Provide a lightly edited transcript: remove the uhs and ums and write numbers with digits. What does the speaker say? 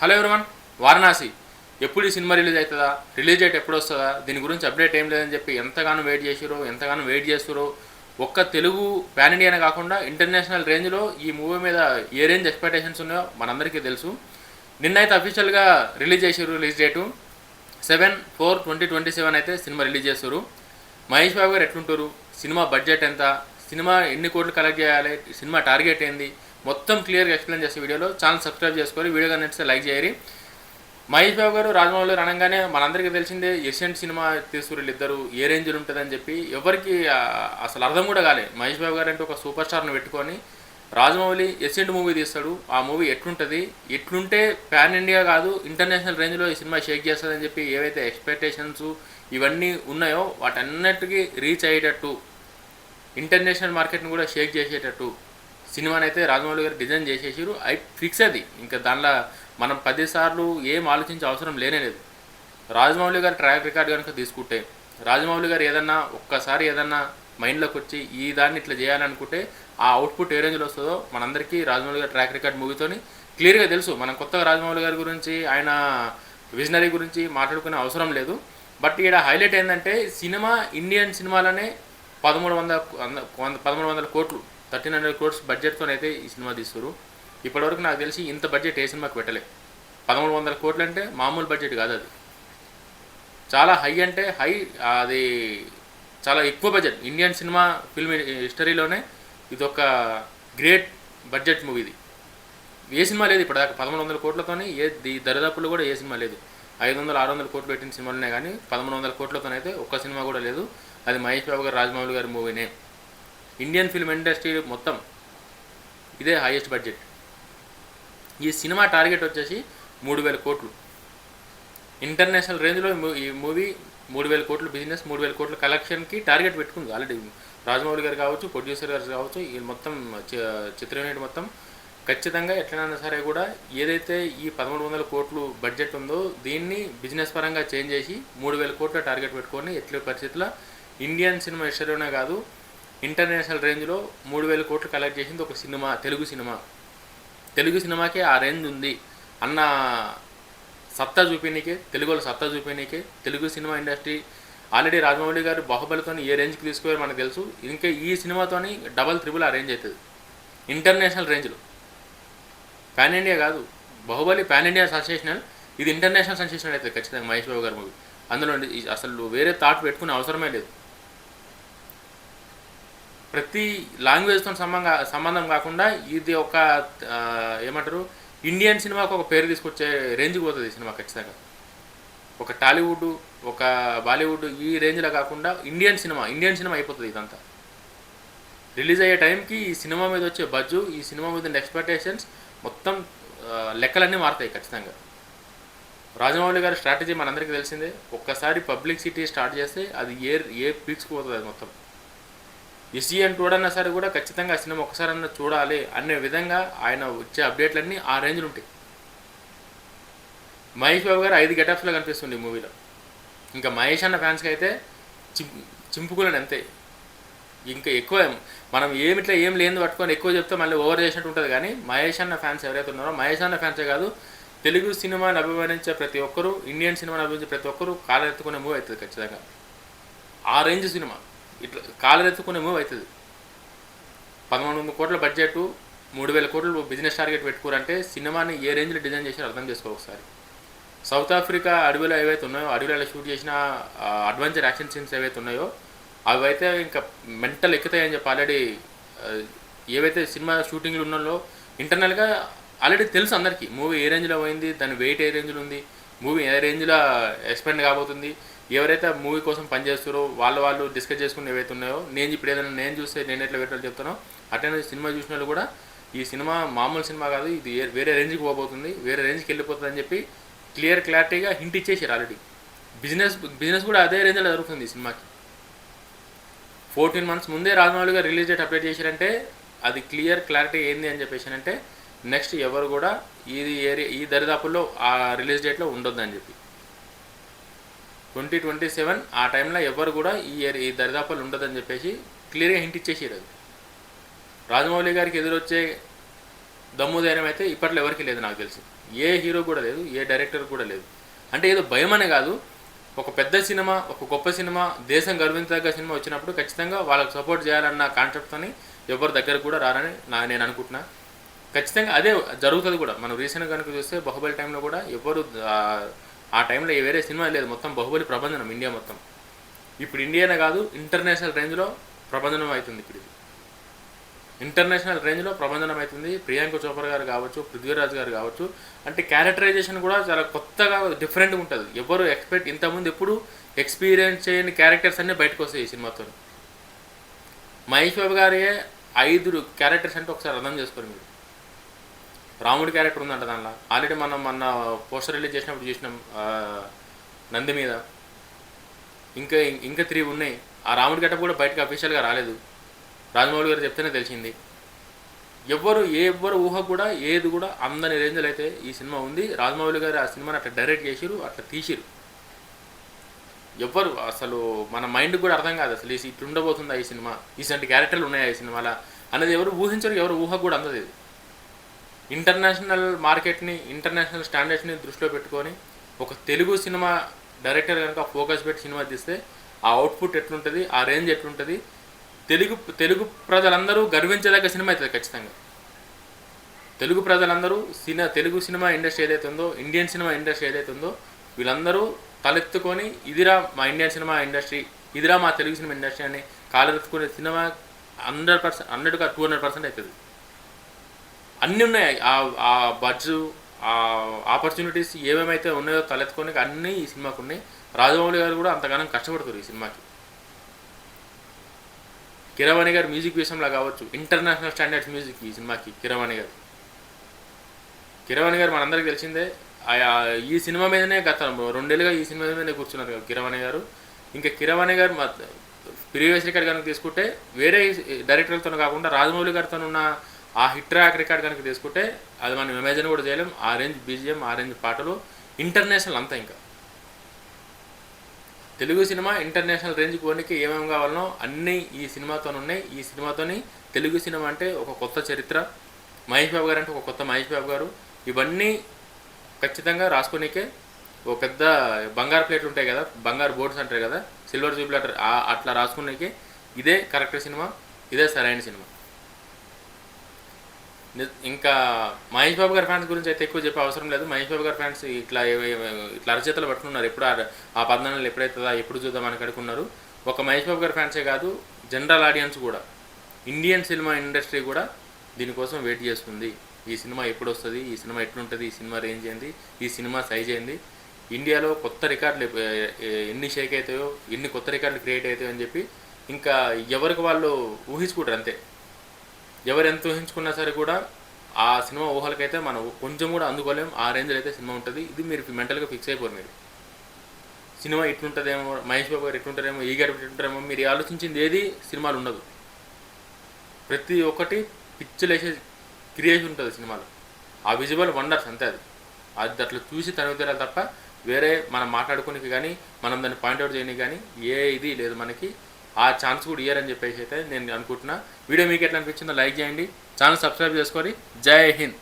Hello everyone. Varanasi ఎప్పుడు ఈ cinema release అవుతుందా, రిలీజ్ డేట్ ఎప్పుడు వస్తుందా, దీని గురించి అప్డేట్ ఏం లేదని చెప్పి ఎంతగానో వెయిట్ చేస్తురో. ఒక్క తెలుగు పాన్ ఇండియానే కాకుండా ఇంటర్నేషనల్ రేంజ్లో ఈ మూవీ మీద ఏ రేంజ్ ఎక్స్పెక్టేషన్స్ ఉన్నాయో మనందరికీ తెలుసు. నిన్నైతే అఫీషియల్గా రిలీజ్ డేటు 7/4/2027 అయితే సినిమా రిలీజ్ చేస్తారు. మహేష్ బాబు గారు ఎట్లుంటారు, సినిమా బడ్జెట్ ఎంత, సినిమా ఎన్ని కోట్లు కలెక్ట్ చేయాలి, సినిమా టార్గెట్ ఏంది, మొత్తం క్లియర్గా ఎక్స్ప్లెయిన్ చేసే వీడియోలో ఛానల్ సబ్స్క్రైబ్ చేసుకొని వీడియో కనిపిస్తే లైక్ చేయరి. మహేష్ బాబు గారు రాజమౌళి గారు అనగానే మనందరికీ తెలిసిందే ఎషియంట్ సినిమా తీసుకురు ఇద్దరు ఏ రేంజ్లో ఉంటుందని చెప్పి ఎవరికి అసలు అర్థం కూడా కాలే. మహేష్ బాబు గారు అంటే ఒక సూపర్ స్టార్ని పెట్టుకొని రాజమౌళి ఎషియంట్ మూవీ తీస్తాడు. ఆ మూవీ ఎట్లుంటే పాన్ ఇండియా కాదు ఇంటర్నేషనల్ రేంజ్లో ఈ సినిమా షేక్ చేస్తుందని చెప్పి ఏవైతే ఎక్స్పెక్టేషన్స్ ఇవన్నీ ఉన్నాయో వాటన్నిటికీ రీచ్ అయ్యేటట్టు, ఇంటర్నేషనల్ మార్కెట్ని కూడా షేక్ చేసేటట్టు సినిమాని అయితే రాజమౌళి గారు డిజైన్ చేసేసారు. ఫిక్స్ అది. ఇంకా దానిలో మనం 10 సార్లు ఏం ఆలోచించే అవసరం లేదు. రాజమౌళి గారి ట్రాక్ రికార్డ్ కనుక తీసుకుంటే, రాజమౌళి గారు ఒక్కసారి ఏదన్నా మైండ్లోకి వచ్చి ఈ దాన్ని ఇట్లా చేయాలనుకుంటే ఆ అవుట్పుట్ ఏ రేంజ్లో వస్తుందో మనందరికీ రాజమౌళి గారి ట్రాక్ రికార్డ్ మూవీతోని క్లియర్గా తెలుసు. మనం కొత్తగా రాజమౌళి గారి గురించి, ఆయన విజనరీ గురించి మాట్లాడుకునే అవసరం లేదు. బట్ ఇక్కడ హైలైట్ ఏంటంటే సినిమా ఇండియన్ సినిమాలోనే 1300 కోట్లు 1300 crores బడ్జెట్తోనైతే ఈ సినిమా తీస్తారు. ఇప్పటివరకు నాకు తెలిసి ఇంత బడ్జెట్ ఏ సినిమాకి పెట్టలే. 1300 కోట్లు అంటే మామూలు బడ్జెట్ కాదు, అది చాలా హై, అంటే హై, అది చాలా ఎక్కువ బడ్జెట్. ఇండియన్ సినిమా ఫిల్మ్ హిస్టరీలోనే ఇది ఒక గ్రేట్ బడ్జెట్ మూవీ. ఇది ఏ సినిమా లేదు ఇప్పటిదాకా 1300 కోట్లతోని. దరిదాపుల్లో కూడా ఏ సినిమా లేదు. 500-600 కోట్లు పెట్టిన సినిమాలునే కానీ 1300 కోట్లతోనైతే ఒక్క సినిమా కూడా లేదు. అది మహేష్ బాబు గారు రాజమౌళి గారి మూవీనే. ఇండియన్ ఫిల్మ్ ఇండస్ట్రీ మొత్తం ఇదే హైయెస్ట్ బడ్జెట్. ఈ సినిమా టార్గెట్ వచ్చేసి 3000 కోట్లు. ఇంటర్నేషనల్ రేంజ్లో ఈ మూవీ 3000 కోట్లు బిజినెస్, 3000 కోట్ల కలెక్షన్కి టార్గెట్ పెట్టుకుంది ఆల్రెడీ. రాజమౌళి గారు కావచ్చు, ప్రొడ్యూసర్ గారు కావచ్చు, ఈ మొత్తం చిత్ర యూనిట్ మొత్తం ఖచ్చితంగా ఎట్లైనా సరే కూడా ఏదైతే ఈ 1300 కోట్లు బడ్జెట్ ఉందో దీన్ని బిజినెస్ పరంగా చేంజ్ చేసి 3000 కోట్ల టార్గెట్ పెట్టుకొని ఎట్ల పరిస్థితుల్లో ఇండియన్ సినిమా హిస్టరీలోనే కాదు ఇంటర్నేషనల్ రేంజ్లో 3000 కోట్లు కలెక్ట్ చేసింది ఒక సినిమా, తెలుగు సినిమాకే ఆ రేంజ్ ఉంది అన్న సత్తా చూపినీకే, తెలుగు వాళ్ళ సత్తా చూపినీకే తెలుగు సినిమా ఇండస్ట్రీ ఆల్రెడీ రాజమౌళి గారు బాహుబలితో ఏ రేంజ్కి తీసుకుపోయారు మనకు తెలుసు. ఇంకా ఈ సినిమాతోని డబల్ త్రిబుల్ ఆ రేంజ్ అవుతుంది ఇంటర్నేషనల్ రేంజ్లో. పాన్ ఇండియా కాదు, బాహుబలి పాన్ ఇండియా సెన్సేషనల్, ఇది ఇంటర్నేషనల్ సెన్సేషనల్ అవుతుంది ఖచ్చితంగా మహేష్ బాబు గారి మూవీ. అందులో అసలు వేరే థాట్ పెట్టుకునే అవసరమే లేదు. ప్రతి లాంగ్వేజ్తో సంబంధం కాకుండా ఇది ఒక ఏమంటారు ఇండియన్ సినిమాకు ఒక పేరు తీసుకొచ్చే రేంజ్కి పోతుంది ఈ సినిమా ఖచ్చితంగా. ఒక టాలీవుడ్, ఒక బాలీవుడ్ ఈ రేంజ్లో కాకుండా ఇండియన్ సినిమా అయిపోతుంది ఇదంతా. రిలీజ్ అయ్యే టైంకి ఈ సినిమా మీద వచ్చే బడ్జు, ఈ సినిమా మీద ఎక్స్పెక్టేషన్స్ మొత్తం లెక్కలన్నీ మారుతాయి ఖచ్చితంగా. రాజమౌళి గారి స్ట్రాటజీ మనందరికీ తెలిసిందే. ఒక్కసారి పబ్లిసిటీ స్టార్ట్ చేస్తే అది ఏ పీక్స్కి పోతుంది అది మొత్తం. ఎస్జీఎన్ చూడన్నా సరే కూడా ఖచ్చితంగా సినిమా ఒకసారన్నా చూడాలి అనే విధంగా ఆయన వచ్చే అప్డేట్లన్నీ ఆ రేంజ్లో ఉంటాయి. మహేష్ బాబు గారు 5 గెటప్స్లో కనిపిస్తుంది ఈ మూవీలో. ఇంకా మహేష్ అన్న ఫ్యాన్స్కి అయితే చింపుకులని అంతే. ఇంకా ఎక్కువ మనం ఏం లేని పట్టుకొని ఎక్కువ చెప్తే మళ్ళీ ఓవర్ చేసినట్టు ఉంటుంది. కానీ మహేష్ అన్న ఫ్యాన్స్ ఎవరైతే ఉన్నారో, మహేష్ అన్న ఫ్యాన్సే కాదు తెలుగు సినిమాని అభిమానించే ప్రతి ఒక్కరూ, ఇండియన్ సినిమాని అభిమానించే ప్రతి ఒక్కరూ కాలరెత్తుకునే మూవీ అవుతుంది ఖచ్చితంగా. ఆ రేంజ్ సినిమా ఇట్లా కాలరెత్తుకునే మూవీ అవుతుంది. 1300 కోట్ల బడ్జెట్, 3000 కోట్లు బిజినెస్ టార్గెట్ పెట్టుకోరంటే సినిమాని ఏ రేంజ్లో డిజైన్ చేసి అర్థం చేసుకో ఒకసారి. సౌత్ ఆఫ్రికా అడవిలో ఏవైతే ఉన్నాయో, అడవిలో షూట్ చేసిన అడ్వెంచర్ యాక్షన్ సీన్స్ ఏవైతే ఉన్నాయో అవి అయితే ఇంకా మెంటల్ ఎక్కుతాయని చెప్పి ఆల్రెడీ ఏవైతే సినిమా షూటింగ్లు ఉన్నాయో ఇంటర్నల్గా ఆల్రెడీ తెలుసు అందరికీ. మూవీ ఏ రేంజ్లో పోయింది, దాని వెయిట్ ఏ రేంజ్లో ఉంది, మూవీ ఏ రేంజ్లో ఎక్స్పెండ్ కాబోతుంది. ఎవరైతే మూవీ కోసం పనిచేస్తారో వాళ్ళు డిస్కస్ చేసుకుని ఏవైతే ఉన్నాయో, ఇప్పుడు ఏదైనా నేను చూస్తే నేను ఎట్లా పెట్టాలో చెప్తానో అట్లనే సినిమా చూసిన వాళ్ళు కూడా ఈ సినిమా మామూలు సినిమా కాదు, ఇది వేరే రేంజ్కి పోబోతుంది, వేరే రేంజ్కి వెళ్ళిపోతుంది అని చెప్పి క్లారిటీగా హింట్ ఇచ్చేసారు ఆల్రెడీ. బిజినెస్ కూడా అదే రేంజ్లో జరుగుతుంది ఈ సినిమాకి. 14 months ముందే రాజమౌళి గారు రిలీజ్ డేట్ అప్డేట్ చేశారంటే అది క్లారిటీ ఏంది అని చెప్పేసానంటే నెక్స్ట్ ఎవరు కూడా ఈ దరిదాపుల్లో ఆ రిలీజ్ డేట్లో ఉండొద్దని చెప్పి 2027 ఆ టైంలో ఎవరు కూడా ఈ దరిదాపుల్లో ఉండదని చెప్పేసి క్లియర్గా హింట్ ఇచ్చేసారు. అది రాజమౌళి గారికి ఎదురొచ్చే దమ్ము ధైర్యం అయితే ఇప్పట్లో ఎవరికి లేదు నాకు తెలిసి. ఏ హీరో కూడా లేదు, ఏ డైరెక్టర్ కూడా లేదు. అంటే ఏదో భయం అనే కాదు, ఒక పెద్ద సినిమా, ఒక గొప్ప సినిమా, దేశం గర్వించదగ్గ సినిమా వచ్చినప్పుడు ఖచ్చితంగా వాళ్ళకి సపోర్ట్ చేయాలన్న కాన్సెప్ట్తోని ఎవరి దగ్గర కూడా రారని నేను అనుకుంటున్నా. ఖచ్చితంగా అదే జరుగుతుంది కూడా. మనం రీసెంట్గా కనుక చూస్తే బాహుబలి టైంలో కూడా ఎవరు ఆ టైంలో వేరే సినిమా లేదు, మొత్తం బాహుబలి ప్రభంజనం ఇండియా మొత్తం. ఇప్పుడు ఇండియానే కాదు, ఇంటర్నేషనల్ రేంజ్లో ప్రభంజనం అవుతుంది. ఇప్పుడు ఇది ఇంటర్నేషనల్ రేంజ్లో ప్రభంజనం అవుతుంది. ప్రియాంక చోప్రా గారు కావచ్చు, పృథ్వీరాజ్ గారు కావచ్చు, అంటే క్యారెక్టరైజేషన్ కూడా చాలా కొత్తగా డిఫరెంట్గా ఉంటుంది. ఎవరు ఇంతకుముందు ఎప్పుడు ఎక్స్పీరియన్స్ చేయని క్యారెక్టర్స్ అన్నీ బయటకు వస్తాయి ఈ సినిమాతో. మహేష్ బాబు గారే 5 క్యారెక్టర్స్ అంటే ఒకసారి అర్థం చేసుకోరు మీరు. రాముడి క్యారెక్టర్ ఉందంట దానిలో, ఆల్రెడీ మనం మొన్న పోస్టర్ రిలీజ్ చేసినప్పుడు చూసినాం నంది మీద. ఇంకా 3 ఉన్నాయి. ఆ రాముడి గెటప్ కూడా బయటకు అఫీషియల్గా రాలేదు, రాజమౌళి గారు చెప్తేనే తెలిసింది. ఎవ్వరు ఊహ కూడా ఏది కూడా అందని రేంజ్లో అయితే ఈ సినిమా ఉంది. రాజమౌళి గారు ఆ సినిమాని అట్లా డైరెక్ట్ చేసిరు, అట్లా తీసిరు. ఎవ్వరు అసలు మన మైండ్కి కూడా అర్థం కాదు అసలు ఇట్లా ఉండబోతుందా ఈ సినిమా, ఇలాంటి క్యారెక్టర్లు ఉన్నాయా ఈ సినిమాలో అనేది ఎవరు ఊహించరు, ఎవరు ఊహ కూడా అందదు. ఇది ఇంటర్నేషనల్ మార్కెట్ని, ఇంటర్నేషనల్ స్టాండర్డ్స్ని దృష్టిలో పెట్టుకొని ఒక తెలుగు సినిమా డైరెక్టర్ కనుక ఫోకస్ పెట్టి సినిమా తీస్తే ఆ అవుట్పుట్ ఎట్లుంటుంది, ఆ రేంజ్ ఎట్లుంటుంది, తెలుగు ప్రజలందరూ గర్వించదగ్గ సినిమా అవుతుంది ఖచ్చితంగా. తెలుగు ప్రజలందరూ తెలుగు సినిమా ఇండస్ట్రీ ఏదైతే ఉందో, ఇండియన్ సినిమా ఇండస్ట్రీ ఏదైతే ఉందో, వీళ్ళందరూ తలెత్తుకొని ఇదిరా మా ఇండియన్ సినిమా ఇండస్ట్రీ, ఇదిరా మా తెలుగు సినిమా ఇండస్ట్రీ అని కాలెత్తుకునే సినిమా 100%, 100గా 200% అవుతుంది. అన్నీ ఉన్నాయి, ఆ బడ్జు, ఆ ఆపర్చునిటీస్ ఏమేమైతే ఉన్నాయో తలెత్తుకొని అన్నీ ఈ సినిమాకు ఉన్నాయి. రాజమౌళి గారు కూడా అంతగానం కష్టపడుతారు ఈ సినిమాకి. కీరవాణి గారు మ్యూజిక్ విషయంలో కావచ్చు, ఇంటర్నేషనల్ స్టాండర్డ్స్ మ్యూజిక్ ఈ సినిమాకి కీరవాణి గారు మనందరికీ తెలిసిందే. ఈ సినిమా మీదనే గత 2 ఏళ్ళుగా ఈ సినిమా మీదనే కూర్చున్నారు కీరవాణి గారు. ఇంకా కీరవాణి గారు ప్రీవియస్ రికార్డ్ కనుక తీసుకుంటే వేరే డైరెక్టర్లతో కాకుండా రాజమౌళి గారితో ఉన్న ఆ హిట్ ట్రాక్ రికార్డ్ కనుక తీసుకుంటే అది మనం ఇమాజిన్ కూడా చేయలేం. ఆ రేంజ్ బీజిఎం, ఆ రేంజ్ పాటలు, ఇంటర్నేషనల్ అంతా. ఇంకా తెలుగు సినిమా ఇంటర్నేషనల్ రేంజ్కి పోనీకి ఏమేమి కావాలనో అన్నీ ఈ సినిమాతో ఉన్నాయి. ఈ సినిమాతోని తెలుగు సినిమా అంటే ఒక కొత్త చరిత్ర, మహేష్ బాబు గారు అంటే ఒక కొత్త మహేష్ బాబు గారు, ఇవన్నీ ఖచ్చితంగా రాసుకోనికే ఒక పెద్ద బంగారు ప్లేట్లు ఉంటాయి కదా, బంగారు బోర్డ్స్ అంటారు కదా, సిల్వర్ జూబ్లీ అంటారు, అట్లా రాసుకునేకి ఇదే కరెక్ట్ సినిమా, ఇదే సరైన సినిమా. ఇంకా మహేష్ బాబు గారి ఫ్యాన్స్ గురించి అయితే ఎక్కువ చెప్పే అవసరం లేదు. మహేష్ బాబు గారి ఫ్యాన్స్ ఇట్లా అరచేతలు పట్టుకున్నారు. ఎప్పుడు ఆ 14 ఎప్పుడైతుందా, ఎప్పుడు చూద్దాం అని కడుకున్నారు. ఒక మహేష్ బాబు గారి ఫ్యాన్సే కాదు, జనరల్ ఆడియన్స్ కూడా, ఇండియన్ సినిమా ఇండస్ట్రీ కూడా దీనికోసం వెయిట్ చేస్తుంది. ఈ సినిమా ఎప్పుడు వస్తుంది, ఈ సినిమా ఎట్లుంటుంది, ఈ సినిమా రేంజ్ ఏంది, ఈ సినిమా సైజ్ ఏంది, ఇండియాలో కొత్త రికార్డులు ఎన్ని షేక్ అవుతాయో, ఎన్ని కొత్త రికార్డులు క్రియేట్ అవుతాయో అని చెప్పి ఇంకా ఎవరికి వాళ్ళు ఊహించుకుంటారు అంతే. ఎవరు ఎంత ఊహించుకున్నా సరే కూడా ఆ సినిమా ఊహలకైతే మనం కొంచెం కూడా అందుకోలేం. ఆ రేంజ్లో అయితే సినిమా ఉంటుంది. ఇది మీరు మెంటల్గా ఫిక్స్ అయిపోరు. మీరు సినిమా ఇట్లుంటుందేమో, మహేష్ బాబు గారు ఎట్లుంటారేమో, ఈ గారు ఎట్లుంటారేమో, మీరు ఆలోచించింది ఏది సినిమాలు ఉండదు. ప్రతి ఒక్కటి పిక్చర్లేసే క్రియేషన్ ఉంటుంది సినిమాలో. ఆ విజువల్ వండర్స్ అంతే. అది అట్లా చూసి తనుగుతారు తప్ప వేరే మనం మాట్లాడుకోనికి కానీ, మనం దాన్ని పాయింట్అవుట్ చేయడానికి కానీ ఏ ఇది లేదు. మనకి ఆ ఛాన్స్ కూడా ఇయ్యారని చెప్పేసి అయితే నేను అనుకుంటున్నా. వీడియో మీకు ఎట్లా అనిపించిందో లైక్ చేయండి, ఛానల్ సబ్స్క్రైబ్ చేసుకొని. జై హింద్.